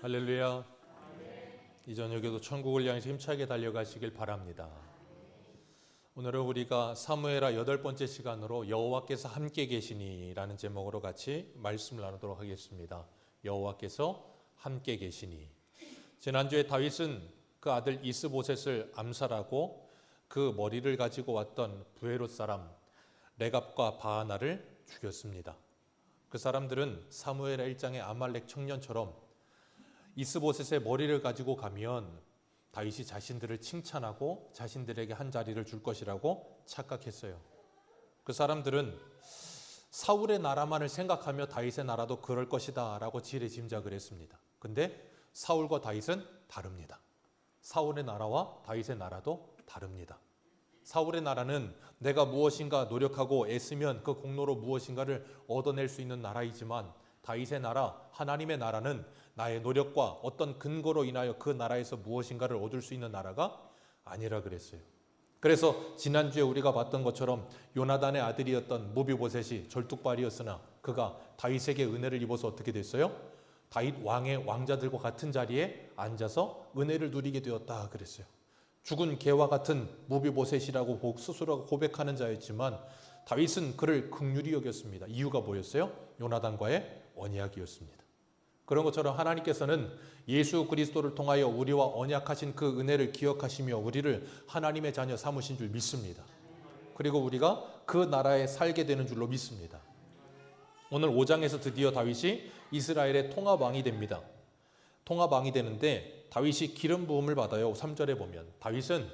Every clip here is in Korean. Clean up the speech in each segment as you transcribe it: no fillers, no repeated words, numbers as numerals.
할렐루야. 이 저녁에도 천국을 향해서 힘차게 달려가시길 바랍니다. 오늘은 우리가 사무엘하 8번째 시간으로 여호와께서 함께 계시니 라는 제목으로 같이 말씀을 나누도록 하겠습니다. 여호와께서 함께 계시니. 지난주에 다윗은 그 아들 이스보셋을 암살하고 그 머리를 가지고 왔던 부에롯 사람 레갑과 바하나를 죽였습니다. 그 사람들은 사무엘하 1장의 아말렉 청년처럼 이스보셋의 머리를 가지고 가면 다윗이 자신들을 칭찬하고 자신들에게 한 자리를 줄 것이라고 착각했어요. 그 사람들은 사울의 나라만을 생각하며 다윗의 나라도 그럴 것이다 라고 지레짐작을 했습니다. 근데 사울과 다윗은 다릅니다. 사울의 나라와 다윗의 나라도 다릅니다. 사울의 나라는 내가 무엇인가 노력하고 애쓰면 그 공로로 무엇인가를 얻어낼 수 있는 나라이지만 다윗의 나라, 하나님의 나라는 나의 노력과 어떤 근거로 인하여 그 나라에서 무엇인가를 얻을 수 있는 나라가 아니라 그랬어요. 그래서 지난주에 우리가 봤던 것처럼 요나단의 아들이었던 무비보셋이 절뚝발이었으나 그가 다윗에게 은혜를 입어서 어떻게 됐어요? 다윗 왕의 왕자들과 같은 자리에 앉아서 은혜를 누리게 되었다 그랬어요. 죽은 개와 같은 무비보셋이라고 스스로가 고백하는 자였지만 다윗은 그를 긍휼히 여겼습니다. 이유가 뭐였어요? 요나단과의 언약이었습니다. 그런 것처럼 하나님께서는 예수 그리스도를 통하여 우리와 언약하신 그 은혜를 기억하시며 우리를 하나님의 자녀 삼으신 줄 믿습니다. 그리고 우리가 그 나라에 살게 되는 줄로 믿습니다. 오늘 5장에서 드디어 다윗이 이스라엘의 통합왕이 됩니다. 통합왕이 되는데 다윗이 기름 부음을 받아요. 3절에 보면 다윗은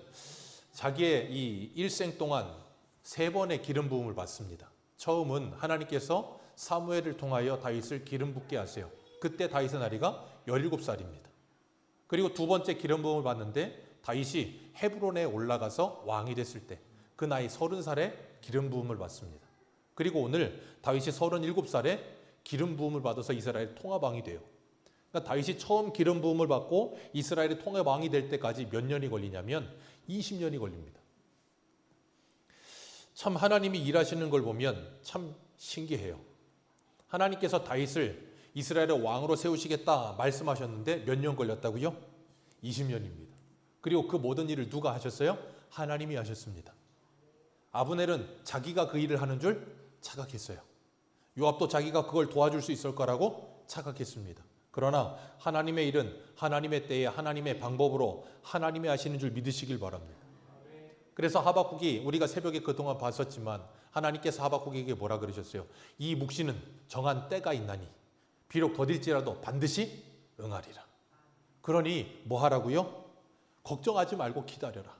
자기의 이 일생 동안 3번의 기름 부음을 받습니다. 처음은 하나님께서 사무엘을 통하여 다윗을 기름 붓게 하세요. 그때 다윗의 나이가 17살입니다. 그리고 두 번째 기름 부음을 받는데 다윗이 헤브론에 올라가서 왕이 됐을 때 그 나이 30살에 기름 부음을 받습니다. 그리고 오늘 다윗이 37살에 기름 부음을 받아서 이스라엘 통합왕이 돼요. 그러니까 다윗이 처음 기름 부음을 받고 이스라엘의 통합왕이 될 때까지 몇 년이 걸리냐면 20년이 걸립니다. 참 하나님이 일하시는 걸 보면 참 신기해요. 하나님께서 다윗을 이스라엘의 왕으로 세우시겠다 말씀하셨는데 몇 년 걸렸다고요? 20년입니다. 그리고 그 모든 일을 누가 하셨어요? 하나님이 하셨습니다. 아브넬은 자기가 그 일을 하는 줄 착각했어요. 요압도 자기가 그걸 도와줄 수 있을 거라고 착각했습니다. 그러나 하나님의 일은 하나님의 때에 하나님의 방법으로 하나님이 하시는 줄 믿으시길 바랍니다. 그래서 하박국이 우리가 새벽에 그동안 봤었지만 하나님께서 하박국에게 뭐라 그러셨어요? 이 묵시는 정한 때가 있나니 비록 더딜지라도 반드시 응하리라. 그러니 뭐 하라고요? 걱정하지 말고 기다려라.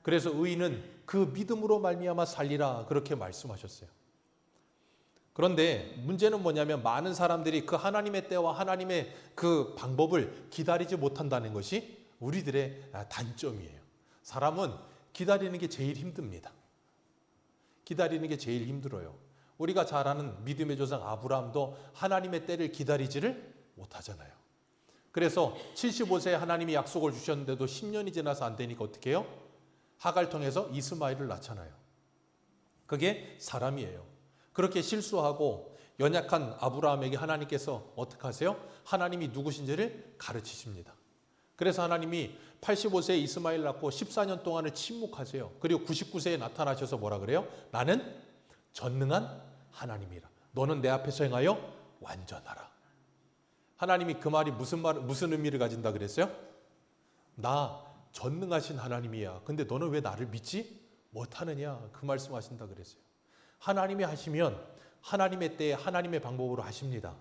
그래서 의인은 그 믿음으로 말미암아 살리라 그렇게 말씀하셨어요. 그런데 문제는 뭐냐면 많은 사람들이 그 하나님의 때와 하나님의 그 방법을 기다리지 못한다는 것이 우리들의 단점이에요. 사람은 기다리는 게 제일 힘듭니다. 기다리는 게 제일 힘들어요. 우리가 잘 아는 믿음의 조상 아브라함도 하나님의 때를 기다리지를 못하잖아요. 그래서 75세에 하나님이 약속을 주셨는데도 10년이 지나서 안 되니까 어떻게 해요? 하갈 통해서 이스마엘을 낳잖아요. 그게 사람이에요. 그렇게 실수하고 연약한 아브라함에게 하나님께서 어떻게 하세요? 하나님이 누구신지를 가르치십니다. 그래서 하나님이 85세에 이스마엘 낳고 14년 동안을 침묵하세요. 그리고 99세에 나타나셔서 뭐라 그래요? 나는 전능한 하나님이라. 너는 내 앞에서 행하여 완전하라. 하나님이 그 말이 무슨 의미를 가진다 그랬어요? 나 전능하신 하나님이야. 근데 너는 왜 나를 믿지 못하느냐? 그 말씀하신다 그랬어요. 하나님이 하시면 하나님의 때에 하나님의 방법으로 하십니다.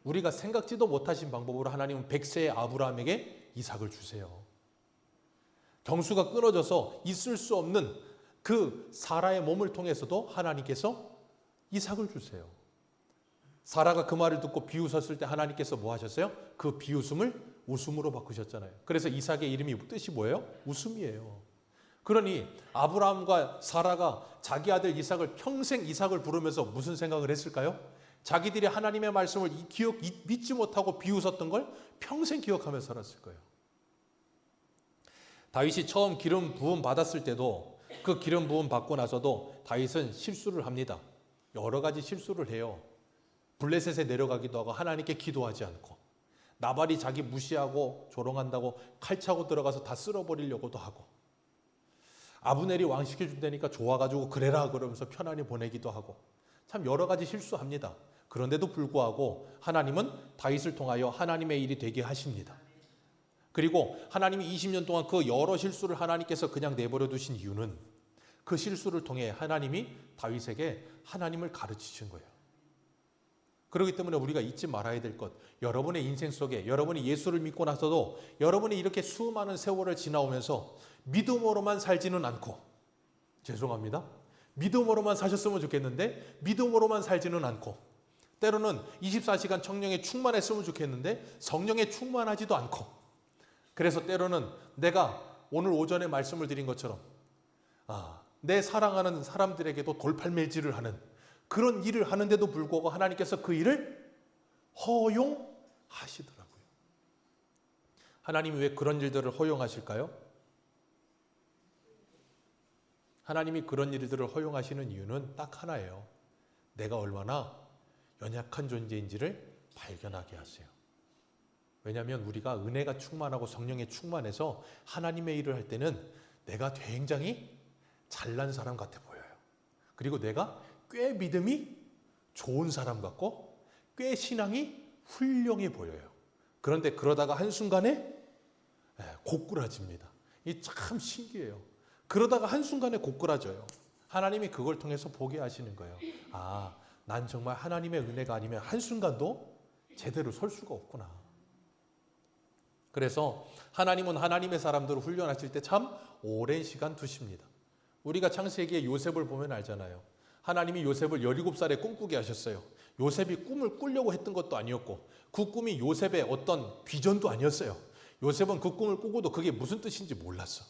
우리가 생각지도 못하신 방법으로 하나님은 100세의 아브라함에게 이삭을 주세요. 경수가 끊어져서 있을 수 없는 그 사라의 몸을 통해서도 하나님께서 이삭을 주세요. 사라가 그 말을 듣고 비웃었을 때 하나님께서 뭐 하셨어요? 그 비웃음을 웃음으로 바꾸셨잖아요. 그래서 이삭의 이름이 뜻이 뭐예요? 웃음이에요. 그러니 아브라함과 사라가 자기 아들 이삭을 평생 이삭을 부르면서 무슨 생각을 했을까요? 자기들이 하나님의 말씀을 믿지 못하고 비웃었던 걸 평생 기억하며 살았을 거예요. 다윗이 처음 기름 부음 받았을 때도 그 기름 부음 받고 나서도 다윗은 실수를 합니다. 여러 가지 실수를 해요. 블레셋에 내려가기도 하고 하나님께 기도하지 않고 나발이 자기 무시하고 조롱한다고 칼 차고 들어가서 다 쓸어버리려고도 하고, 아브넬이 왕 시켜준다니까 좋아가지고 그래라 그러면서 편안히 보내기도 하고, 참 여러 가지 실수합니다. 그런데도 불구하고 하나님은 다윗을 통하여 하나님의 일이 되게 하십니다. 그리고 하나님이 20년 동안 그 여러 실수를 하나님께서 그냥 내버려 두신 이유는 그 실수를 통해 하나님이 다윗에게 하나님을 가르치신 거예요. 그렇기 때문에 우리가 잊지 말아야 될 것, 여러분의 인생 속에 여러분이 예수를 믿고 나서도 여러분이 이렇게 수많은 세월을 지나오면서 믿음으로만 살지는 않고, 죄송합니다, 믿음으로만 사셨으면 좋겠는데 믿음으로만 살지는 않고, 때로는 24시간 성령에 충만했으면 좋겠는데 성령에 충만하지도 않고, 그래서 때로는 내가 오늘 오전에 말씀을 드린 것처럼 내 사랑하는 사람들에게도 돌팔매질을 하는 그런 일을 하는데도 불구하고 하나님께서 그 일을 허용하시더라고요. 하나님이 왜 그런 일들을 허용하실까요? 하나님이 그런 일들을 허용하시는 이유는 딱 하나예요. 내가 얼마나 연약한 존재인지를 발견하게 하세요. 왜냐하면 우리가 은혜가 충만하고 성령에 충만해서 하나님의 일을 할 때는 내가 굉장히 잘난 사람 같아 보여요. 그리고 내가 꽤 믿음이 좋은 사람 같고 꽤 신앙이 훌륭해 보여요. 그런데 그러다가 한순간에 고꾸라집니다. 이 참 신기해요. 그러다가 한순간에 고꾸라져요. 하나님이 그걸 통해서 보게 하시는 거예요. 난 정말 하나님의 은혜가 아니면 한순간도 제대로 설 수가 없구나. 그래서 하나님은 하나님의 사람들을 훈련하실 때 참 오랜 시간 두십니다. 우리가 창세기에 요셉을 보면 알잖아요. 하나님이 요셉을 17살에 꿈꾸게 하셨어요. 요셉이 꿈을 꾸려고 했던 것도 아니었고 그 꿈이 요셉의 어떤 비전도 아니었어요. 요셉은 그 꿈을 꾸고도 그게 무슨 뜻인지 몰랐어.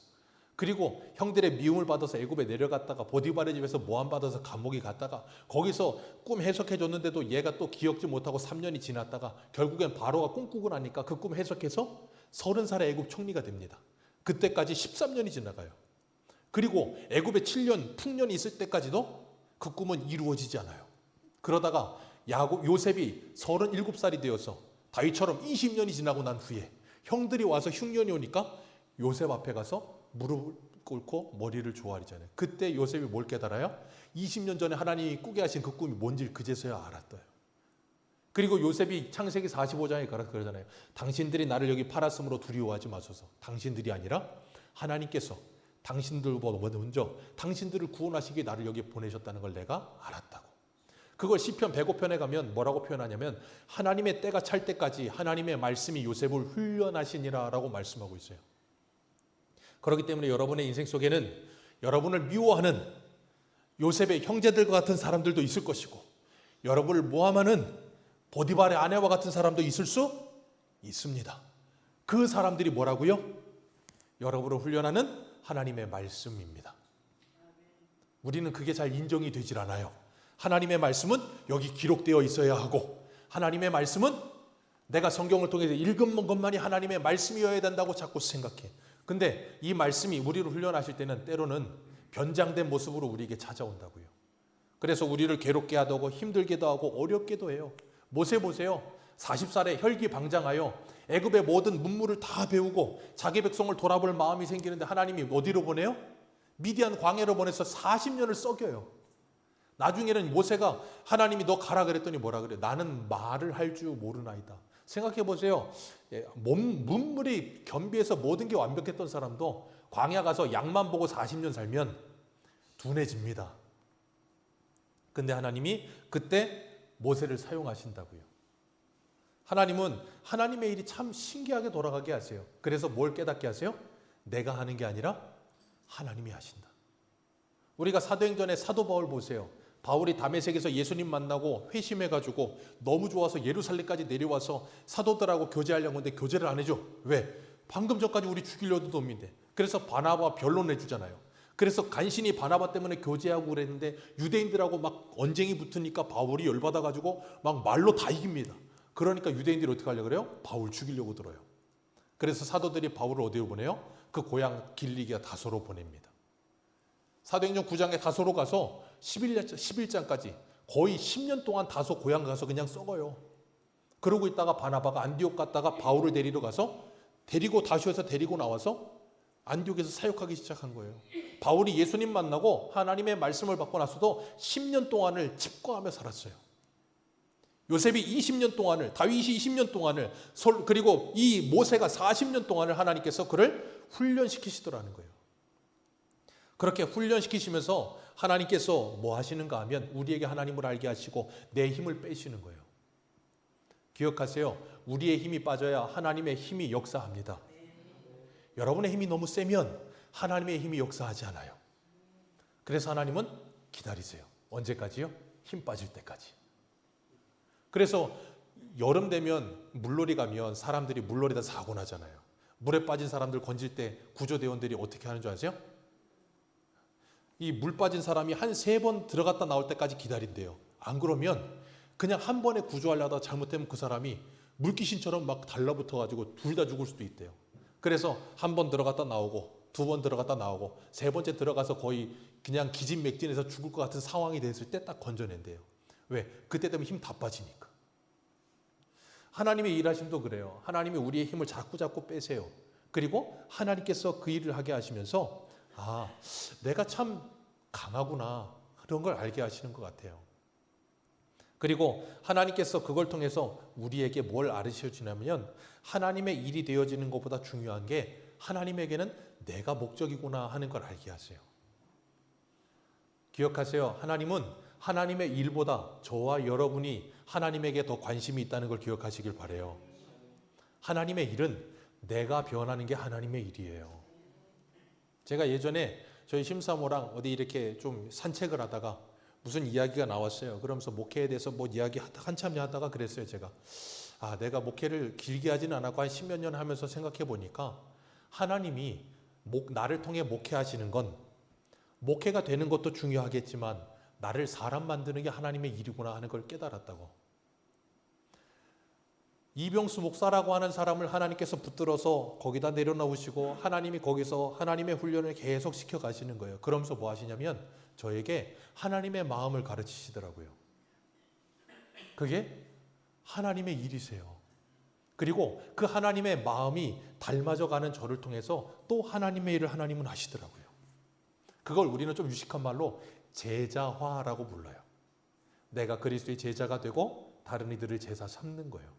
그리고 형들의 미움을 받아서 애굽에 내려갔다가 보디발의 집에서 모함받아서 감옥에 갔다가 거기서 꿈 해석해 줬는데도 얘가 또 기억지 못하고 3년이 지났다가 결국엔 바로가 꿈꾸고 나니까 그 꿈 해석해서 30살에 애굽 총리가 됩니다. 그때까지 13년이 지나가요. 그리고 애굽에 7년 풍년이 있을 때까지도 그 꿈은 이루어지지 않아요. 그러다가 요셉이 37살이 되어서 다윗처럼 20년이 지나고 난 후에 형들이 와서 흉년이 오니까 요셉 앞에 가서 무릎을 꿇고 머리를 조아리잖아요. 그때 요셉이 뭘 깨달아요? 20년 전에 하나님이 꾸게 하신 그 꿈이 뭔지를 그제서야 알았어요. 그리고 요셉이 창세기 45장에 가서 그러잖아요. 당신들이 나를 여기 팔았으므로 두려워하지 마소서. 당신들이 아니라 하나님께서 당신들보다 먼저 당신들을 구원하시기에 나를 여기 보내셨다는 걸 내가 알았다고. 그걸 시편 105편에 가면 뭐라고 표현하냐면 하나님의 때가 찰 때까지 하나님의 말씀이 요셉을 훈련하시니라 라고 말씀하고 있어요. 그렇기 때문에 여러분의 인생 속에는 여러분을 미워하는 요셉의 형제들과 같은 사람들도 있을 것이고 여러분을 모함하는 보디발의 아내와 같은 사람도 있을 수 있습니다. 그 사람들이 뭐라고요? 여러분을 훈련하는 하나님의 말씀입니다. 우리는 그게 잘 인정이 되질 않아요. 하나님의 말씀은 여기 기록되어 있어야 하고 하나님의 말씀은 내가 성경을 통해서 읽은 것만이 하나님의 말씀이어야 된다고 자꾸 생각해. 근데 이 말씀이 우리를 훈련하실 때는 때로는 변장된 모습으로 우리에게 찾아온다고요. 그래서 우리를 괴롭게 하고 힘들게도 하고 어렵게도 해요. 모세 보세요. 40살에 혈기방장하여 애굽의 모든 문물을 다 배우고 자기 백성을 돌아볼 마음이 생기는데 하나님이 어디로 보내요? 미디안 광야로 보내서 40년을 썩여요. 나중에는 모세가 하나님이 너 가라 그랬더니 뭐라 그래요? 나는 말을 할 줄 모르나이다. 생각해 보세요. 문물이 겸비해서 모든 게 완벽했던 사람도 광야 가서 양만 보고 40년 살면 둔해집니다. 근데 하나님이 그때 모세를 사용하신다고요. 하나님은 하나님의 일이 참 신기하게 돌아가게 하세요. 그래서 뭘 깨닫게 하세요? 내가 하는 게 아니라 하나님이 하신다. 우리가 사도행전의 사도 바울 보세요. 바울이 다메섹에서 예수님 만나고 회심해가지고 너무 좋아서 예루살렘까지 내려와서 사도들하고 교제하려고 하는데 교제를 안 해줘. 왜? 방금 전까지 우리 죽이려던 놈인데. 그래서 바나바 변론 해주잖아요. 그래서 간신히 바나바 때문에 교제하고 그랬는데 유대인들하고 막 언쟁이 붙으니까 바울이 열받아가지고 막 말로 다 이깁니다. 그러니까 유대인들이 어떻게 하려고 그래요? 바울 죽이려고 들어요. 그래서 사도들이 바울을 어디로 보내요? 그 고향 길리기아 다소로 보냅니다. 사도행전 9장에 다소로 가서 11장까지 거의 10년 동안 다소 고향 가서 그냥 썩어요. 그러고 있다가 바나바가 안디옥 갔다가 바울을 데리러 가서 데리고 다시 와서 데리고 나와서 안디옥에서 사역하기 시작한 거예요. 바울이 예수님 만나고 하나님의 말씀을 받고 나서도 10년 동안을 칩거하며 살았어요. 요셉이 20년 동안을, 다윗이 20년 동안을, 그리고 이 모세가 40년 동안을 하나님께서 그를 훈련시키시더라는 거예요. 그렇게 훈련시키시면서 하나님께서 뭐 하시는가 하면 우리에게 하나님을 알게 하시고 내 힘을 빼시는 거예요. 기억하세요. 우리의 힘이 빠져야 하나님의 힘이 역사합니다. 여러분의 힘이 너무 세면 하나님의 힘이 역사하지 않아요. 그래서 하나님은 기다리세요. 언제까지요? 힘 빠질 때까지. 그래서 여름 되면 물놀이 가면 사람들이 물놀이다 사고 나잖아요. 물에 빠진 사람들 건질 때 구조대원들이 어떻게 하는 줄 아세요? 이 물 빠진 사람이 한 3번 들어갔다 나올 때까지 기다린대요. 안 그러면 그냥 한 번에 구조하려다 잘못되면 그 사람이 물귀신처럼 막 달라붙어가지고 둘 다 죽을 수도 있대요. 그래서 한 번 들어갔다 나오고 2번 들어갔다 나오고 3번째 들어가서 거의 그냥 기진맥진해서 죽을 것 같은 상황이 됐을 때 딱 건져낸대요. 왜? 그때 되면 힘 다 빠지니까. 하나님의 일하심도 그래요. 하나님이 우리의 힘을 자꾸 빼세요. 그리고 하나님께서 그 일을 하게 하시면서 내가 참 강하구나 그런 걸 알게 하시는 것 같아요. 그리고 하나님께서 그걸 통해서 우리에게 뭘 알으셔 주냐면 하나님의 일이 되어지는 것보다 중요한 게 하나님에게는 내가 목적이구나 하는 걸 알게 하세요. 기억하세요. 하나님은 하나님의 일보다 저와 여러분이 하나님에게 더 관심이 있다는 걸 기억하시길 바라요. 하나님의 일은 내가 변하는 게 하나님의 일이에요. 제가 예전에 저희 심사모랑 어디 이렇게 좀 산책을 하다가 무슨 이야기가 나왔어요. 그러면서 목회에 대해서 뭐 이야기 한참 하다가 그랬어요. 제가 내가 목회를 길게 하지는 않았고 한 10몇 년 하면서 생각해 보니까 하나님이 나를 통해 목회하시는 건 목회가 되는 것도 중요하겠지만 나를 사람 만드는 게 하나님의 일이구나 하는 걸 깨달았다고. 이병수 목사라고 하는 사람을 하나님께서 붙들어서 거기다 내려놓으시고 하나님이 거기서 하나님의 훈련을 계속 시켜가시는 거예요. 그러면서 뭐 하시냐면 저에게 하나님의 마음을 가르치시더라고요. 그게 하나님의 일이세요. 그리고 그 하나님의 마음이 닮아져가는 저를 통해서 또 하나님의 일을 하나님은 하시더라고요. 그걸 우리는 좀 유식한 말로 제자화라고 불러요. 내가 그리스도의 제자가 되고 다른 이들을 제자 삼는 거예요.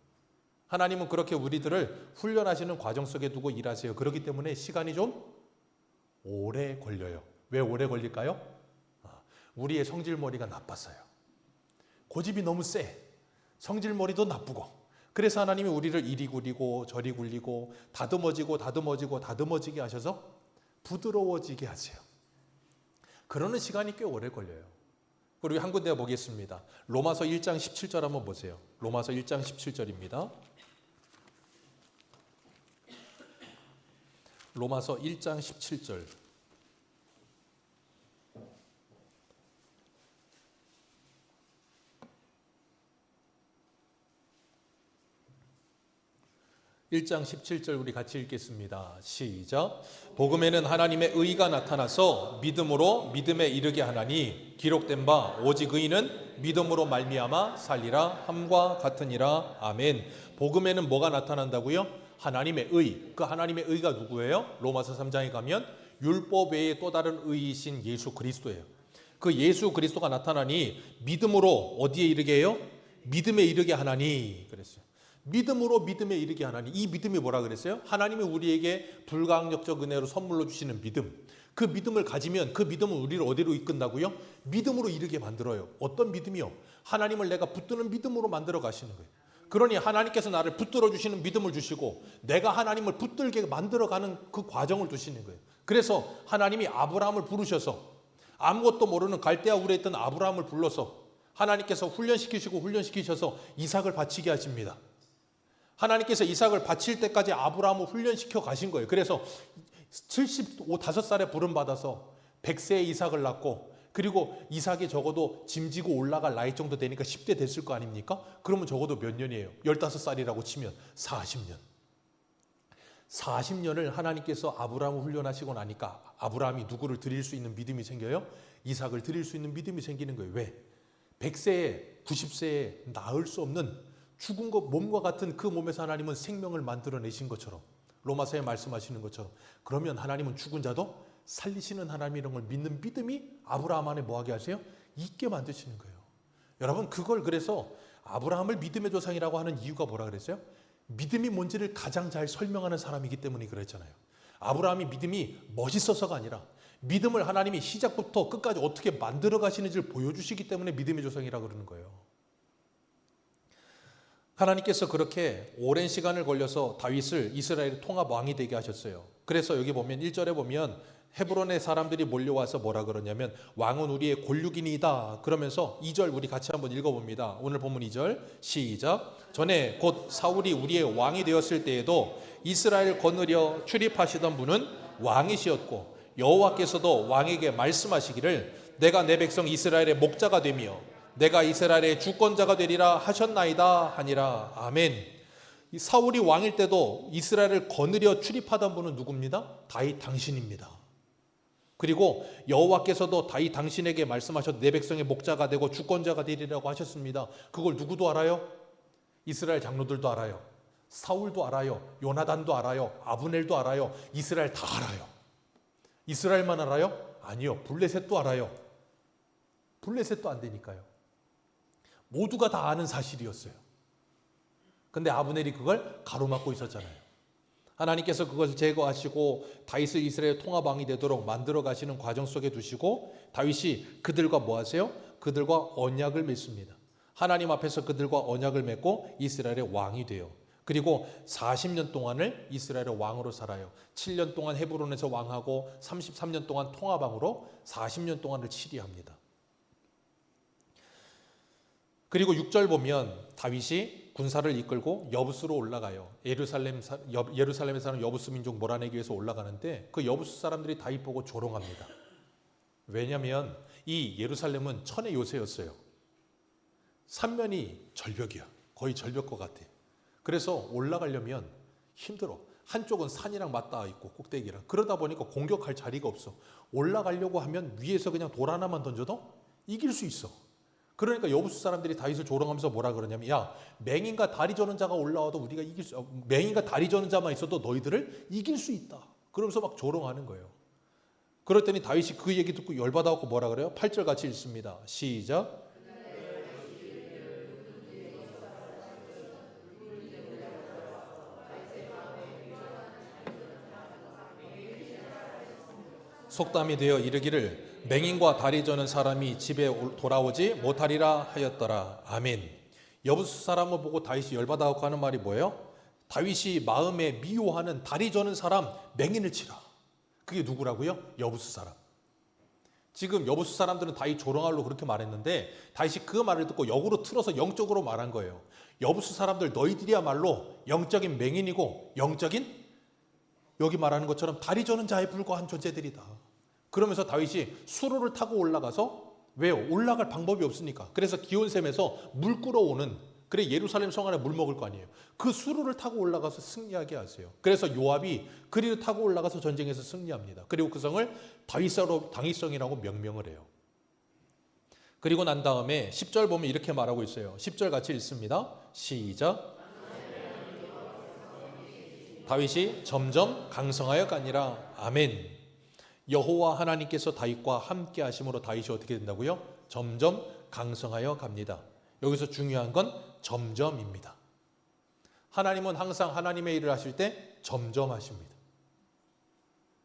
하나님은 그렇게 우리들을 훈련하시는 과정 속에 두고 일하세요. 그렇기 때문에 시간이 좀 오래 걸려요. 왜 오래 걸릴까요? 우리의 성질머리가 나빴어요. 고집이 너무 세. 성질머리도 나쁘고. 그래서 하나님이 우리를 이리 굴리고 저리 굴리고 다듬어지게 하셔서 부드러워지게 하세요. 그러는 시간이 꽤 오래 걸려요. 그리고 한 군데 보겠습니다. 로마서 1장 17절 한번 보세요. 로마서 1장 17절입니다. 로마서 1장 17절. (1장 17절) 우리 같이 읽겠습니다. 시작. 복음에는 하나님의 의가 나타나서 믿음으로 믿음에 이르게 하나니 기록된 바 오직 의인은 믿음으로 말미암아 살리라 함과 같으니라. 아멘. 복음에는 뭐가 나타난다고요? 하나님의 의. 그 하나님의 의가 누구예요? 로마서 3장에 가면 율법 외에 또 다른 의이신 예수 그리스도예요. 그 예수 그리스도가 나타나니 믿음으로 어디에 이르게 해요? 믿음에 이르게 하나니 그랬어요. 믿음으로 믿음에 이르게 하나니. 이 믿음이 뭐라 그랬어요? 하나님이 우리에게 불가항력적 은혜로 선물로 주시는 믿음. 그 믿음을 가지면 그 믿음은 우리를 어디로 이끈다고요? 믿음으로 이르게 만들어요. 어떤 믿음이요? 하나님을 내가 붙드는 믿음으로 만들어 가시는 거예요. 그러니 하나님께서 나를 붙들어 주시는 믿음을 주시고 내가 하나님을 붙들게 만들어가는 그 과정을 두시는 거예요. 그래서 하나님이 아브라함을 부르셔서 아무것도 모르는 갈대아 우르에 있던 아브라함을 불러서 하나님께서 훈련시키셔서 이삭을 바치게 하십니다. 하나님께서 이삭을 바칠 때까지 아브라함을 훈련시켜 가신 거예요. 그래서 75살에 부름받아서 100세에 이삭을 낳고 그리고 이삭이 적어도 짐지고 올라갈 나이 정도 되니까 10대 됐을 거 아닙니까? 그러면 적어도 몇 년이에요? 15살이라고 치면 40년. 40년을 하나님께서 아브라함을 훈련하시고 나니까 아브라함이 누구를 드릴 수 있는 믿음이 생겨요? 이삭을 드릴 수 있는 믿음이 생기는 거예요. 왜? 100세에 90세에 낳을 수 없는 죽은 것 몸과 같은 그 몸에서 하나님은 생명을 만들어내신 것처럼 로마서에 말씀하시는 것처럼 그러면 하나님은 죽은 자도 살리시는 하나님이라는 걸 믿는 믿음이 아브라함 안에 뭐하게 하세요? 있게 만드시는 거예요. 여러분 그걸 그래서 아브라함을 믿음의 조상이라고 하는 이유가 뭐라 그랬어요? 믿음이 뭔지를 가장 잘 설명하는 사람이기 때문에 그랬잖아요. 아브라함이 믿음이 멋있어서가 아니라 믿음을 하나님이 시작부터 끝까지 어떻게 만들어 가시는지를 보여주시기 때문에 믿음의 조상이라고 그러는 거예요. 하나님께서 그렇게 오랜 시간을 걸려서 다윗을 이스라엘의 통합 왕이 되게 하셨어요. 그래서 여기 보면 1절에 보면 헤브론의 사람들이 몰려와서 뭐라 그러냐면 왕은 우리의 골육이니이다 그러면서 2절 우리 같이 한번 읽어봅니다. 오늘 본문 2절 시작. 전에 곧 사울이 우리의 왕이 되었을 때에도 이스라엘 거느려 출입하시던 분은 왕이시었고 여호와께서도 왕에게 말씀하시기를 내가 내 백성 이스라엘의 목자가 되며 내가 이스라엘의 주권자가 되리라 하셨나이다 하니라. 아멘. 이 사울이 왕일 때도 이스라엘을 거느려 출입하던 분은 누굽니다? 다윗 당신입니다. 그리고 여호와께서도 다윗 당신에게 말씀하셨 내 백성의 목자가 되고 주권자가 되리라고 하셨습니다. 그걸 누구도 알아요? 이스라엘 장로들도 알아요. 사울도 알아요. 요나단도 알아요. 아브넬도 알아요. 이스라엘 다 알아요. 이스라엘만 알아요? 아니요. 블레셋도 알아요. 블레셋도 안 되니까요. 모두가 다 아는 사실이었어요. 근데 아브넬이 그걸 가로막고 있었잖아요. 하나님께서 그것을 제거하시고 다윗을 이스라엘 통합왕이 되도록 만들어 가시는 과정 속에 두시고 다윗이 그들과 뭐 하세요? 그들과 언약을 맺습니다. 하나님 앞에서 그들과 언약을 맺고 이스라엘의 왕이 돼요. 그리고 40년 동안을 이스라엘의 왕으로 살아요. 7년 동안 헤브론에서 왕하고 33년 동안 통합왕으로 40년 동안을 치리합니다. 그리고 6절 보면 다윗이 군사를 이끌고 여부스로 올라가요. 예루살렘에 사는 여부스 민족 몰아내기 위해서 올라가는데 그 여부스 사람들이 다윗 보고 조롱합니다. 왜냐하면 이 예루살렘은 천의 요새였어요. 삼면이 절벽이야. 거의 절벽과 같아. 그래서 올라가려면 힘들어. 한쪽은 산이랑 맞닿아 있고 꼭대기랑. 그러다 보니까 공격할 자리가 없어. 올라가려고 하면 위에서 그냥 돌 하나만 던져도 이길 수 있어. 그러니까 여부수 사람들이 다윗을 조롱하면서 뭐라 그러냐면 야 맹인과 다리 저는 자가 올라와도 우리가 맹인과 다리 저는 자만 있어도 너희들을 이길 수 있다. 그러면서 막 조롱하는 거예요. 그랬더니 다윗이 그 얘기 듣고 열받아갖고 뭐라 그래요? 8절 같이 읽습니다. 시작. 속담이 되어 이르기를 맹인과 다리 저는 사람이 집에 돌아오지 못하리라 하였더라. 아멘. 여부수 사람을 보고 다윗이 열받아갖고 하는 말이 뭐예요? 다윗이 마음에 미워하는 다리 저는 사람 맹인을 치라. 그게 누구라고요? 여부수 사람. 지금 여부수 사람들은 다윗 조롱하려고 그렇게 말했는데 다윗이 그 말을 듣고 역으로 틀어서 영적으로 말한 거예요. 여부수 사람들 너희들이야말로 영적인 맹인이고 영적인 여기 말하는 것처럼 다리 저는 자에 불과한 존재들이다. 그러면서 다윗이 수로를 타고 올라가서 왜요? 올라갈 방법이 없으니까. 그래서 기온샘에서 물 끌어오는 그래 예루살렘 성 안에 물 먹을 거 아니에요. 그 수로를 타고 올라가서 승리하게 하세요. 그래서 요압이 그리를 타고 올라가서 전쟁에서 승리합니다. 그리고 그 성을 다윗성이라고 명명을 해요. 그리고 난 다음에 10절 보면 이렇게 말하고 있어요. 10절 같이 읽습니다. 시작. 다윗이 점점 강성하여 가니라. 아멘. 여호와 하나님께서 다윗과 함께 하심으로 다윗이 어떻게 된다고요? 점점 강성하여 갑니다. 여기서 중요한 건 점점입니다. 하나님은 항상 하나님의 일을 하실 때 점점 하십니다.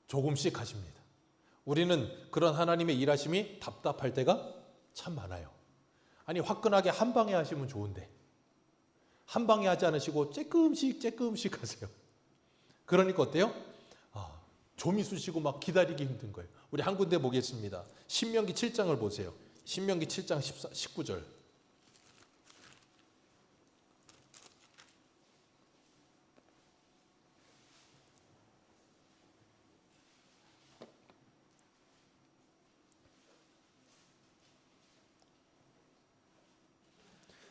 조금씩 하십니다. 우리는 그런 하나님의 일하심이 답답할 때가 참 많아요. 아니 화끈하게 한 방에 하시면 좋은데 한 방에 하지 않으시고 조금씩 하세요. 그러니까 어때요? 좀이 쑤시고 막 기다리기 힘든 거예요. 우리 한 군데 보겠습니다. 신명기 7장을 보세요. 신명기 7장 19절.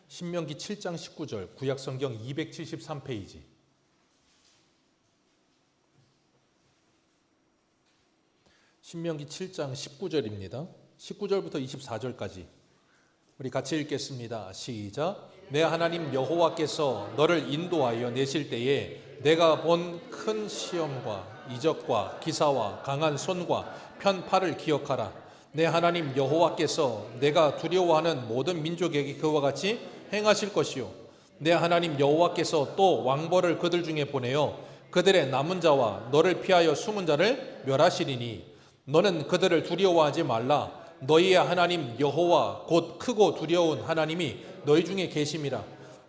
신명기 7장 19절 구약성경 273페이지. 신명기 7장 19절입니다. 19절부터 24절까지 우리 같이 읽겠습니다. 시작. 내 하나님 여호와께서 너를 인도하여 내실 때에 내가 본 큰 시험과 이적과 기사와 강한 손과 편팔을 기억하라. 내 하나님 여호와께서 내가 두려워하는 모든 민족에게 그와 같이 행하실 것이요 내 하나님 여호와께서 또 왕벌을 그들 중에 보내어 그들의 남은 자와 너를 피하여 숨은 자를 멸하시리니 너는 그들을 두려워하지 말라. 너희의 하나님 여호와 곧 크고 두려운 하나님이 너희 중에 계심이라.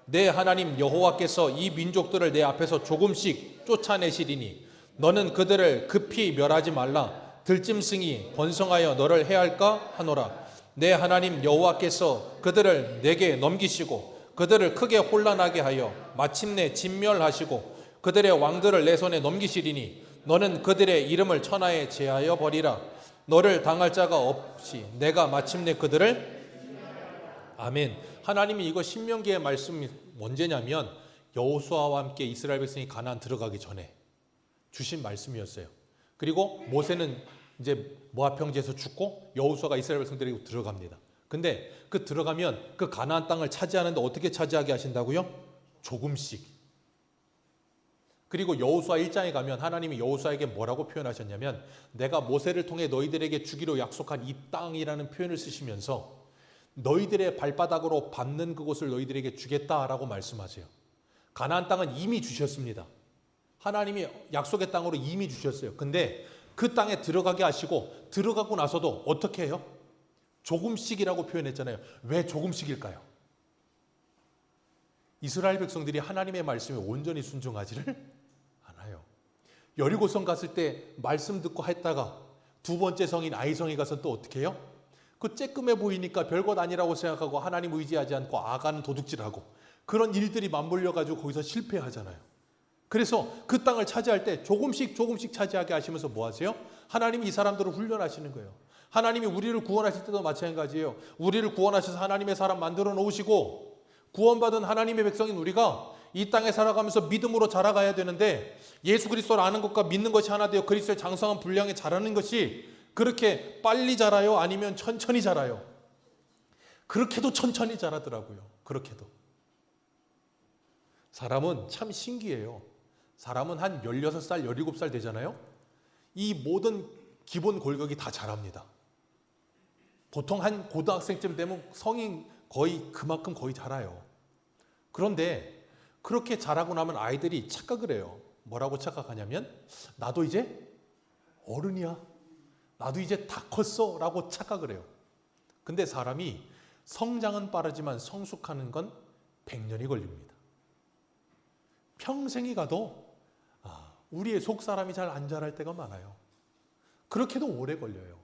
내 하나님 여호와께서 이 민족들을 내 앞에서 조금씩 쫓아내시리니 너는 그들을 급히 멸하지 말라. 들짐승이 번성하여 너를 해할까 하노라. 내 하나님 여호와께서 그들을 내게 넘기시고 그들을 크게 혼란하게 하여 마침내 진멸하시고 그들의 왕들을 내 손에 넘기시리니 너는 그들의 이름을 천하에 제하여 버리라. 너를 당할 자가 없이 내가 마침내 그들을 아멘. 하나님이 이거 신명기의 말씀이 언제냐면 여호수아와 함께 이스라엘 백성이 가나안 들어가기 전에 주신 말씀이었어요. 그리고 모세는 이제 모압 평지에서 죽고 여호수아가 이스라엘 백성들에게 들어갑니다. 근데 그 들어가면 그 가나안 땅을 차지하는데 어떻게 차지하게 하신다고요? 조금씩. 그리고 여호수아 1장에 가면 하나님이 여호수아에게 뭐라고 표현하셨냐면 내가 모세를 통해 너희들에게 주기로 약속한 이 땅이라는 표현을 쓰시면서 너희들의 발바닥으로 밟는 그곳을 너희들에게 주겠다라고 말씀하세요. 가나안 땅은 이미 주셨습니다. 하나님이 약속의 땅으로 이미 주셨어요. 근데 그 땅에 들어가게 하시고 들어가고 나서도 어떻게 해요? 조금씩이라고 표현했잖아요. 왜 조금씩일까요? 이스라엘 백성들이 하나님의 말씀에 온전히 순종하지를 않아요. 여리고성 갔을 때 말씀 듣고 했다가 두 번째 성인 아이성에 가서 또 어떻게 해요? 그 쬐끔해 보이니까 별것 아니라고 생각하고 하나님 의지하지 않고 아가는 도둑질하고 그런 일들이 맞물려가지고 거기서 실패하잖아요. 그래서 그 땅을 차지할 때 조금씩 차지하게 하시면서 뭐 하세요? 하나님이 이 사람들을 훈련하시는 거예요. 하나님이 우리를 구원하실 때도 마찬가지예요. 우리를 구원하셔서 하나님의 사람 만들어 놓으시고 구원받은 하나님의 백성인 우리가 이 땅에 살아가면서 믿음으로 자라가야 되는데 예수 그리스도를 아는 것과 믿는 것이 하나 되어 그리스도의 장성한 분량에 자라는 것이 그렇게 빨리 자라요? 아니면 천천히 자라요? 그렇게도 천천히 자라더라고요. 그렇게도. 사람은 참 신기해요. 사람은 한 16살, 17살 되잖아요. 이 모든 기본 골격이 다 자랍니다. 보통 한 고등학생쯤 되면 성인 거의 그만큼 거의 자라요. 그런데 그렇게 자라고 나면 아이들이 착각을 해요. 뭐라고 착각하냐면 나도 이제 어른이야. 나도 이제 다 컸어 라고 착각을 해요. 근데 사람이 성장은 빠르지만 성숙하는 건 100년이 걸립니다. 평생이 가도 우리의 속사람이 잘 안 자랄 때가 많아요. 그렇게도 오래 걸려요.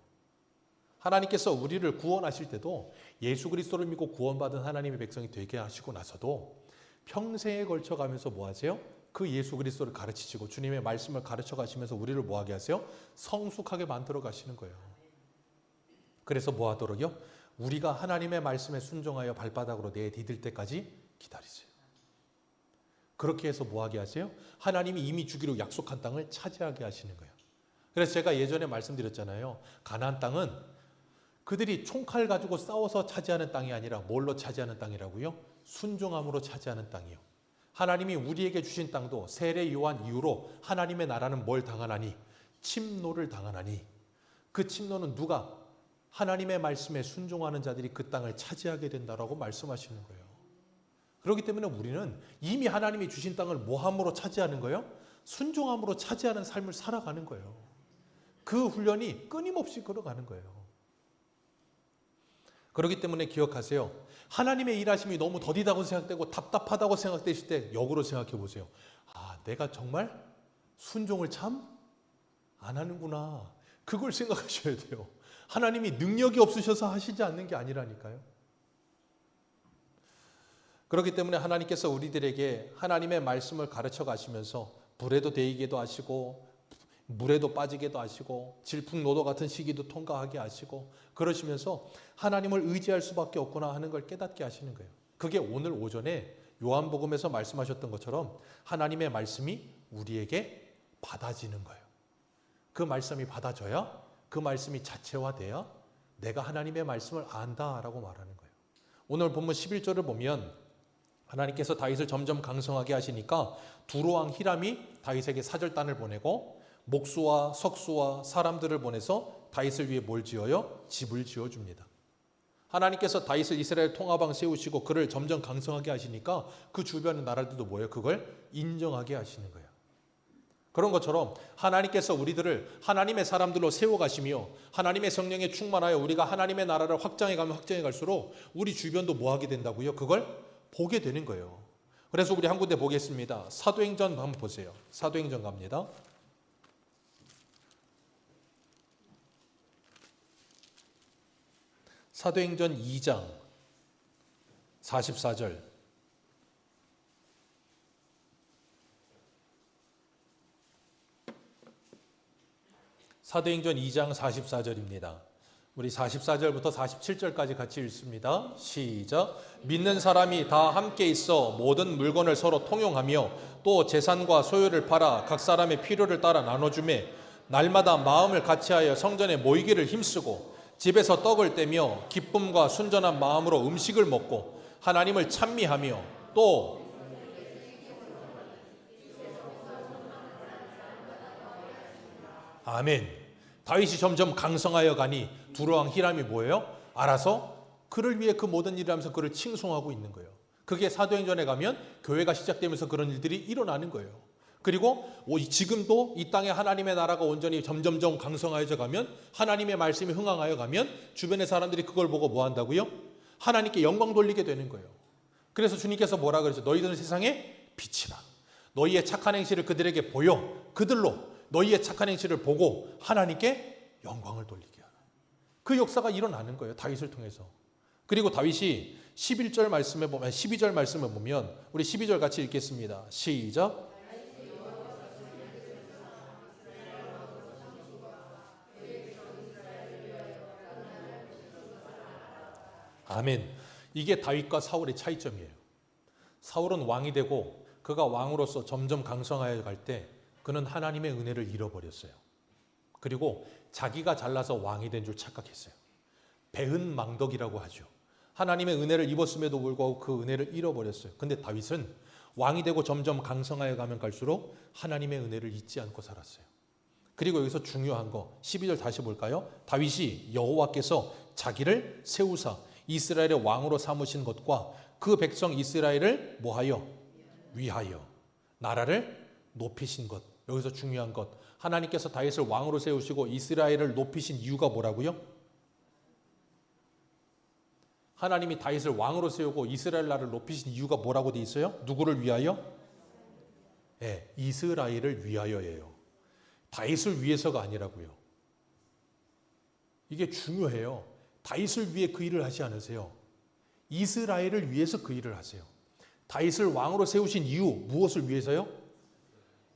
하나님께서 우리를 구원하실 때도 예수 그리스도를 믿고 구원받은 하나님의 백성이 되게 하시고 나서도 평생에 걸쳐 가면서 뭐 하세요? 그 예수 그리스도를 가르치시고 주님의 말씀을 가르쳐 가시면서 우리를 뭐 하게 하세요? 성숙하게 만들어 가시는 거예요. 그래서 뭐 하도록요? 우리가 하나님의 말씀에 순종하여 발바닥으로 내디딜 때까지 기다리세요. 그렇게 해서 뭐 하게 하세요? 하나님이 이미 주기로 약속한 땅을 차지하게 하시는 거예요. 그래서 제가 예전에 말씀드렸잖아요. 가나안 땅은 그들이 총칼 가지고 싸워서 차지하는 땅이 아니라 뭘로 차지하는 땅이라고요? 순종함으로 차지하는 땅이요. 하나님이 우리에게 주신 땅도 세례 요한 이후로 하나님의 나라는 뭘 당하나니? 침노를 당하나니. 그 침노는 누가? 하나님의 말씀에 순종하는 자들이 그 땅을 차지하게 된다라고 말씀하시는 거예요. 그렇기 때문에 우리는 이미 하나님이 주신 땅을 뭐함으로 차지하는 거예요? 순종함으로 차지하는 삶을 살아가는 거예요. 그 훈련이 끊임없이 걸어가는 거예요. 그렇기 때문에 기억하세요. 하나님의 일하심이 너무 더디다고 생각되고 답답하다고 생각되실 때 역으로 생각해 보세요. 내가 정말 순종을 참 안 하는구나. 그걸 생각하셔야 돼요. 하나님이 능력이 없으셔서 하시지 않는 게 아니라니까요. 그렇기 때문에 하나님께서 우리들에게 하나님의 말씀을 가르쳐 가시면서 불에도 데이게도 하시고 물에도 빠지게도 하시고 질풍노도 같은 시기도 통과하게 하시고 그러시면서 하나님을 의지할 수밖에 없구나 하는 걸 깨닫게 하시는 거예요. 그게 오늘 오전에 요한복음에서 말씀하셨던 것처럼 하나님의 말씀이 우리에게 받아지는 거예요. 그 말씀이 받아져야 그 말씀이 자체화돼야 내가 하나님의 말씀을 안다라고 말하는 거예요. 오늘 본문 11절을 보면 하나님께서 다윗을 점점 강성하게 하시니까 두로왕 히람이 다윗에게 사절단을 보내고 목수와 석수와 사람들을 보내서 다윗을 위해 뭘 지어요? 집을 지어줍니다. 하나님께서 다윗을 이스라엘 통합왕 세우시고 그를 점점 강성하게 하시니까 그 주변의 나라들도 뭐예요? 그걸 인정하게 하시는 거예요. 그런 것처럼 하나님께서 우리들을 하나님의 사람들로 세워가시며 하나님의 성령에 충만하여 우리가 하나님의 나라를 확장해가면 확장해 갈수록 우리 주변도 뭐 하게 된다고요? 그걸 보게 되는 거예요. 그래서 우리 한 군데 보겠습니다. 사도행전 한번 보세요. 사도행전 갑니다. 사도행전 2장 44절. 사도행전 2장 44절입니다. 우리 44절부터 47절까지 같이 읽습니다. 시작. 믿는 사람이 다 함께 있어 모든 물건을 서로 통용하며 또 재산과 소유를 팔아 각 사람의 필요를 따라 나눠주매 날마다 마음을 같이하여 성전에 모이기를 힘쓰고 집에서 떡을 떼며 기쁨과 순전한 마음으로 음식을 먹고 하나님을 찬미하며 또 아멘. 다윗이 점점 강성하여 가니 두로왕 히람이 뭐예요? 알아서 그를 위해 그 모든 일을 하면서 그를 칭송하고 있는 거예요. 그게 사도행전에 가면 교회가 시작되면서 그런 일들이 일어나는 거예요. 그리고 지금도 이 땅에 하나님의 나라가 온전히 점점점 강성하여져 가면 하나님의 말씀이 흥황하여 가면 주변의 사람들이 그걸 보고 뭐 한다고요? 하나님께 영광 돌리게 되는 거예요. 그래서 주님께서 뭐라 그러죠? 너희들은 세상에 빛이라. 너희의 착한 행실을 그들에게 보여 그들로 너희의 착한 행실을 보고 하나님께 영광을 돌리게 하라. 그 역사가 일어나는 거예요. 다윗을 통해서. 그리고 다윗이 11절 말씀에 보면 12절 말씀을 보면 우리 12절 같이 읽겠습니다. 시작. 아멘. 이게 다윗과 사울의 차이점이에요. 사울은 왕이 되고 그가 왕으로서 점점 강성하여 갈 때 그는 하나님의 은혜를 잃어버렸어요. 그리고 자기가 잘나서 왕이 된 줄 착각했어요. 배은망덕이라고 하죠. 하나님의 은혜를 입었음에도 불구하고 그 은혜를 잃어버렸어요. 근데 다윗은 왕이 되고 점점 강성하여 가면 갈수록 하나님의 은혜를 잊지 않고 살았어요. 그리고 여기서 중요한 거 12절 다시 볼까요? 다윗이 여호와께서 자기를 세우사 이스라엘의 왕으로 삼으신 것과 그 백성 이스라엘을 뭐하여? 위하여 나라를 높이신 것. 여기서 중요한 것. 하나님께서 다윗을 왕으로 세우시고 이스라엘을 높이신 이유가 뭐라고요? 하나님이 다윗을 왕으로 세우고 이스라엘 나라를 높이신 이유가 뭐라고 돼 있어요? 누구를 위하여? 네, 이스라엘을 위하여예요. 다윗을 위해서가 아니라고요. 이게 중요해요. 다윗을 위해 그 일을 하지 않으세요. 이스라엘을 위해서 그 일을 하세요. 다윗을 왕으로 세우신 이유 무엇을 위해서요?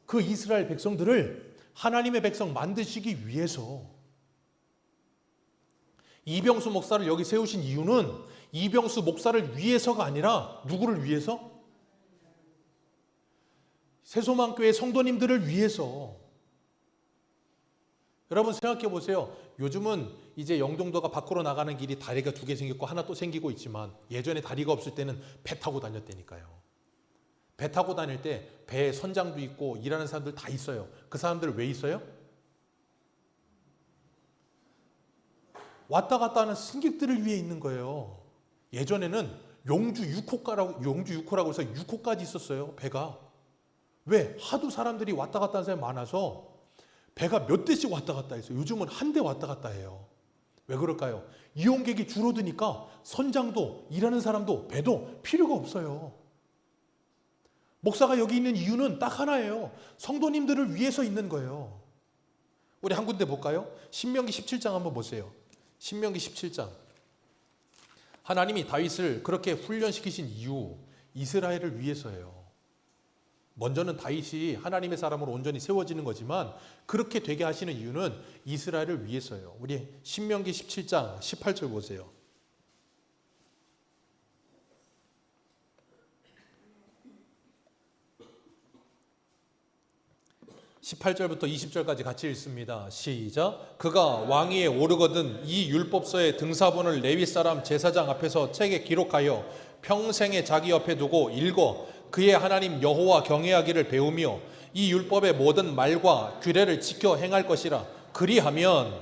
그 이스라엘 백성들을 하나님의 백성 만드시기 위해서. 이병수 목사를 여기 세우신 이유는 이병수 목사를 위해서가 아니라 누구를 위해서? 새소망교회 성도님들을 위해서. 여러분 생각해 보세요. 요즘은 이제 영종도가 밖으로 나가는 길이 다리가 2개 생겼고 하나 또 생기고 있지만 예전에 다리가 없을 때는 배 타고 다녔다니까요. 배 타고 다닐 때 배에 선장도 있고 일하는 사람들 다 있어요. 그 사람들 왜 있어요? 왔다 갔다 하는 승객들을 위해 있는 거예요. 예전에는 용주 6호라고 해서 6호까지 있었어요. 배가. 왜? 하도 사람들이 왔다 갔다 하는 사람이 많아서 배가 몇 대씩 왔다 갔다 했어요. 요즘은 한 대 왔다 갔다 해요. 왜 그럴까요? 이용객이 줄어드니까 선장도 일하는 사람도 배도 필요가 없어요. 목사가 여기 있는 이유는 딱 하나예요. 성도님들을 위해서 있는 거예요. 우리 한 군데 볼까요? 신명기 17장 한번 보세요. 신명기 17장. 하나님이 다윗을 그렇게 훈련시키신 이유 이스라엘을 위해서예요. 먼저는 다윗이 하나님의 사람으로 온전히 세워지는 거지만 그렇게 되게 하시는 이유는 이스라엘을 위해서예요. 우리 신명기 17장 18절 보세요. 18절부터 20절까지 같이 읽습니다. 시작. 그가 왕위에 오르거든 이 율법서의 등사본을 레위 사람 제사장 앞에서 책에 기록하여 평생에 자기 옆에 두고 읽어 그의 하나님 여호와 경외하기를 배우며 이 율법의 모든 말과 규례를 지켜 행할 것이라. 그리하면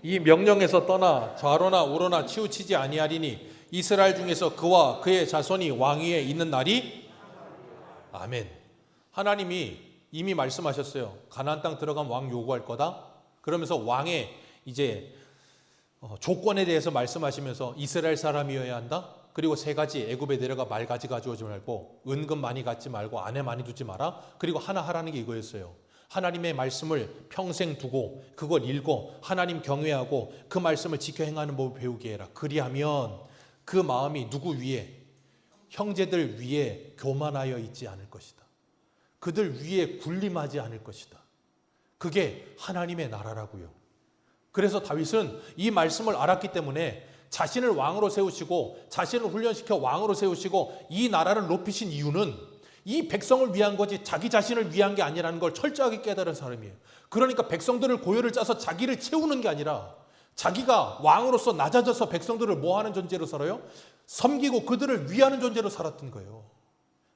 이 명령에서 떠나 좌로나 우로나 치우치지 아니하리니 이스라엘 중에서 그와 그의 자손이 왕위에 있는 날이 아멘. 하나님이 이미 말씀하셨어요. 가나안 땅 들어가면 왕 요구할 거다. 그러면서 왕의 이제 조건에 대해서 말씀하시면서 이스라엘 사람이어야 한다. 그리고 세 가지, 애굽에 내려가 말 가지 가져오지 말고 은금 많이 갖지 말고 아내 많이 두지 마라. 그리고 하나 하라는 게 이거였어요. 하나님의 말씀을 평생 두고 그걸 읽고 하나님 경외하고 그 말씀을 지켜 행하는 법을 배우게 해라. 그리하면 그 마음이 누구 위에? 형제들 위에 교만하여 있지 않을 것이다. 그들 위에 군림하지 않을 것이다. 그게 하나님의 나라라고요. 그래서 다윗은 이 말씀을 알았기 때문에 자신을 왕으로 세우시고 자신을 훈련시켜 왕으로 세우시고 이 나라를 높이신 이유는 이 백성을 위한 거지 자기 자신을 위한 게 아니라는 걸 철저하게 깨달은 사람이에요. 그러니까 백성들을 고열을 짜서 자기를 채우는 게 아니라 자기가 왕으로서 낮아져서 백성들을 뭐 하는 존재로 살아요? 섬기고 그들을 위하는 존재로 살았던 거예요.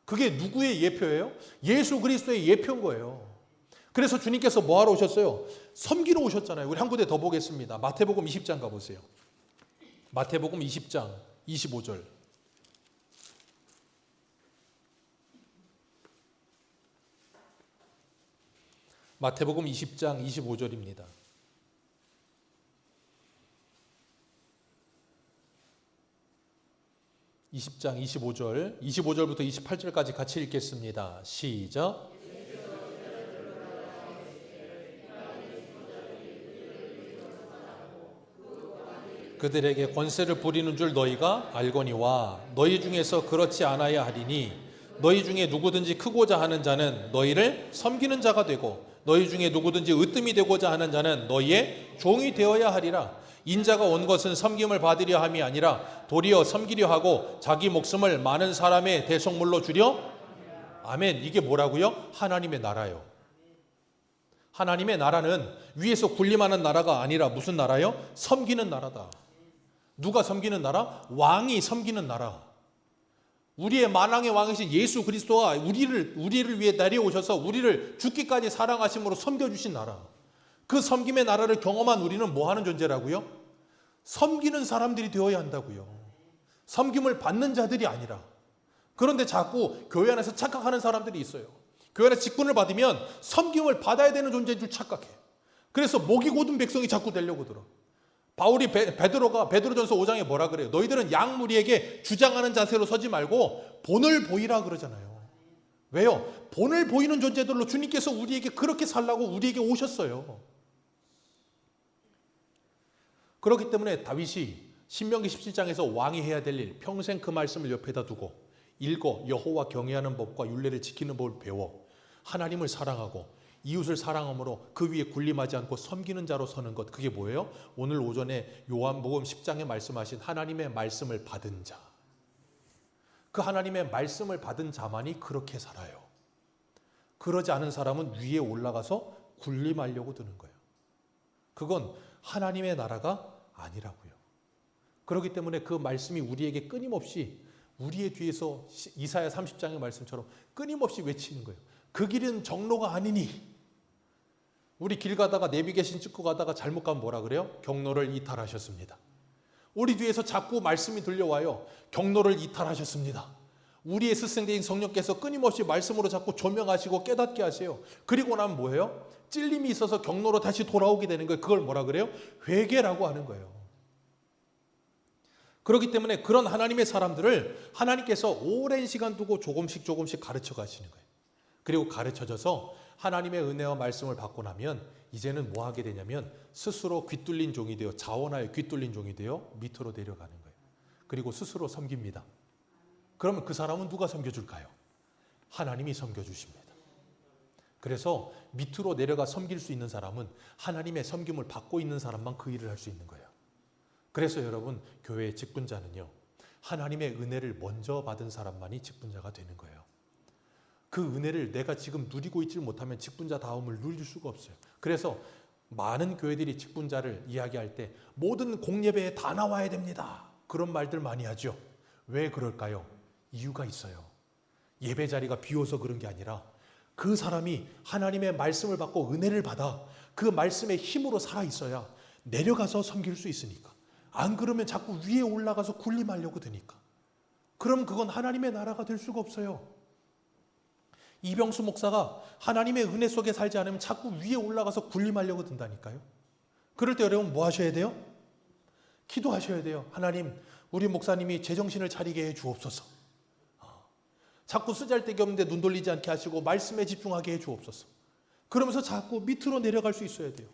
그게 누구의 예표예요? 예수 그리스도의 예표인 거예요. 그래서 주님께서 뭐 하러 오셨어요? 섬기러 오셨잖아요. 우리 한 군데 더 보겠습니다. 마태복음 20장 가보세요. 마태복음 20장 25절. 마태복음 20장 25절입니다. 20장 25절, 25절부터 28절까지 같이 읽겠습니다. 시작. 그들에게 권세를 부리는 줄 너희가 알거니와 너희 중에서 그렇지 않아야 하리니 너희 중에 누구든지 크고자 하는 자는 너희를 섬기는 자가 되고 너희 중에 누구든지 으뜸이 되고자 하는 자는 너희의 종이 되어야 하리라. 인자가 온 것은 섬김을 받으려 함이 아니라 도리어 섬기려 하고 자기 목숨을 많은 사람의 대속물로 주려. 아멘. 이게 뭐라고요? 하나님의 나라요. 하나님의 나라는 위에서 군림하는 나라가 아니라 무슨 나라요? 섬기는 나라다. 누가 섬기는 나라? 왕이 섬기는 나라. 우리의 만왕의 왕이신 예수 그리스도가 우리를 위해 내려오셔서 우리를 죽기까지 사랑하심으로 섬겨주신 나라. 그 섬김의 나라를 경험한 우리는 뭐 하는 존재라고요? 섬기는 사람들이 되어야 한다고요. 섬김을 받는 자들이 아니라. 그런데 자꾸 교회 안에서 착각하는 사람들이 있어요. 교회 안에서 직분을 받으면 섬김을 받아야 되는 존재인 줄 착각해. 그래서 목이 곧은 백성이 자꾸 되려고 들어. 바울이 베드로전서 5장에 뭐라 그래요? 너희들은 양무리에게 주장하는 자세로 서지 말고 본을 보이라 그러잖아요. 왜요? 본을 보이는 존재들로 주님께서 우리에게 그렇게 살라고 우리에게 오셨어요. 그렇기 때문에 다윗이 신명기 17장에서 왕이 해야 될 일, 평생 그 말씀을 옆에다 두고 읽어 여호와 경외하는 법과 율례를 지키는 법을 배워 하나님을 사랑하고 이웃을 사랑함으로 그 위에 군림하지 않고 섬기는 자로 서는 것. 그게 뭐예요? 오늘 오전에 요한복음 10장에 말씀하신 하나님의 말씀을 받은 자. 그 하나님의 말씀을 받은 자만이 그렇게 살아요. 그러지 않은 사람은 위에 올라가서 군림하려고 드는 거예요. 그건 하나님의 나라가 아니라고요. 그렇기 때문에 그 말씀이 우리에게 끊임없이 우리의 뒤에서 이사야 30장의 말씀처럼 끊임없이 외치는 거예요. 그 길은 정로가 아니니. 우리 길 가다가 내비게이션 찍고 가다가 잘못 가면 뭐라 그래요? 경로를 이탈하셨습니다. 우리 뒤에서 자꾸 말씀이 들려와요. 경로를 이탈하셨습니다. 우리의 스승되신 성령께서 끊임없이 말씀으로 자꾸 조명하시고 깨닫게 하세요. 그리고 나면 뭐예요? 찔림이 있어서 경로로 다시 돌아오게 되는 거예요. 그걸 뭐라 그래요? 회개라고 하는 거예요. 그렇기 때문에 그런 하나님의 사람들을 하나님께서 오랜 시간 두고 조금씩 가르쳐 가시는 거예요. 그리고 가르쳐져서 하나님의 은혜와 말씀을 받고 나면 이제는 뭐 하게 되냐면 스스로 귀뚫린 종이 되어 자원하여 귀뚫린 종이 되어 밑으로 내려가는 거예요. 그리고 스스로 섬깁니다. 그러면 그 사람은 누가 섬겨줄까요? 하나님이 섬겨주십니다. 그래서 밑으로 내려가 섬길 수 있는 사람은 하나님의 섬김을 받고 있는 사람만 그 일을 할 수 있는 거예요. 그래서 여러분 교회의 직분자는요 하나님의 은혜를 먼저 받은 사람만이 직분자가 되는 거예요. 그 은혜를 내가 지금 누리고 있지 못하면 직분자 다움을 누릴 수가 없어요. 그래서 많은 교회들이 직분자를 이야기할 때 모든 공예배에 다 나와야 됩니다. 그런 말들 많이 하죠. 왜 그럴까요? 이유가 있어요. 예배 자리가 비어서 그런 게 아니라 그 사람이 하나님의 말씀을 받고 은혜를 받아 그 말씀의 힘으로 살아 있어야 내려가서 섬길 수 있으니까. 안 그러면 자꾸 위에 올라가서 군림하려고 드니까. 그럼 그건 하나님의 나라가 될 수가 없어요. 이병수 목사가 하나님의 은혜 속에 살지 않으면 자꾸 위에 올라가서 군림하려고 든다니까요. 그럴 때 여러분 뭐 하셔야 돼요? 기도하셔야 돼요. 하나님, 우리 목사님이 제정신을 차리게 해 주옵소서. 자꾸 쓰잘데기 없는데 눈 돌리지 않게 하시고 말씀에 집중하게 해 주옵소서. 그러면서 자꾸 밑으로 내려갈 수 있어야 돼요.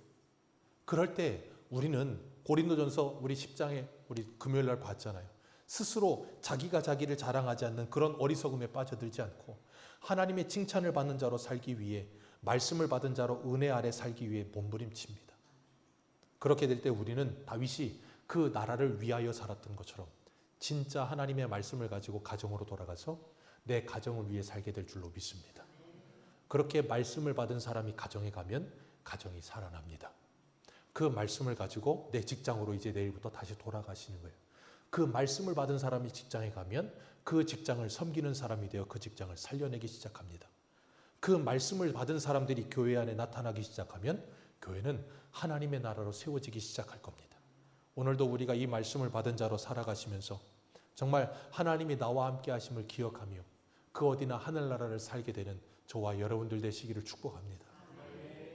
그럴 때 우리는 고린도전서 우리 10장에 우리 금요일 날 봤잖아요. 스스로 자기가 자기를 자랑하지 않는 그런 어리석음에 빠져들지 않고 하나님의 칭찬을 받는 자로 살기 위해 말씀을 받은 자로 은혜 아래 살기 위해 몸부림칩니다. 그렇게 될 때 우리는 다윗이 그 나라를 위하여 살았던 것처럼 진짜 하나님의 말씀을 가지고 가정으로 돌아가서 내 가정을 위해 살게 될 줄로 믿습니다. 그렇게 말씀을 받은 사람이 가정에 가면 가정이 살아납니다. 그 말씀을 가지고 내 직장으로 이제 내일부터 다시 돌아가시는 거예요. 그 말씀을 받은 사람이 직장에 가면 그 직장을 섬기는 사람이 되어 그 직장을 살려내기 시작합니다. 그 말씀을 받은 사람들이 교회 안에 나타나기 시작하면 교회는 하나님의 나라로 세워지기 시작할 겁니다. 오늘도 우리가 이 말씀을 받은 자로 살아가시면서 정말 하나님이 나와 함께 하심을 기억하며 그 어디나 하늘나라를 살게 되는 저와 여러분들 되시기를 축복합니다.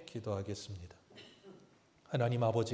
기도하겠습니다. 하나님 아버지,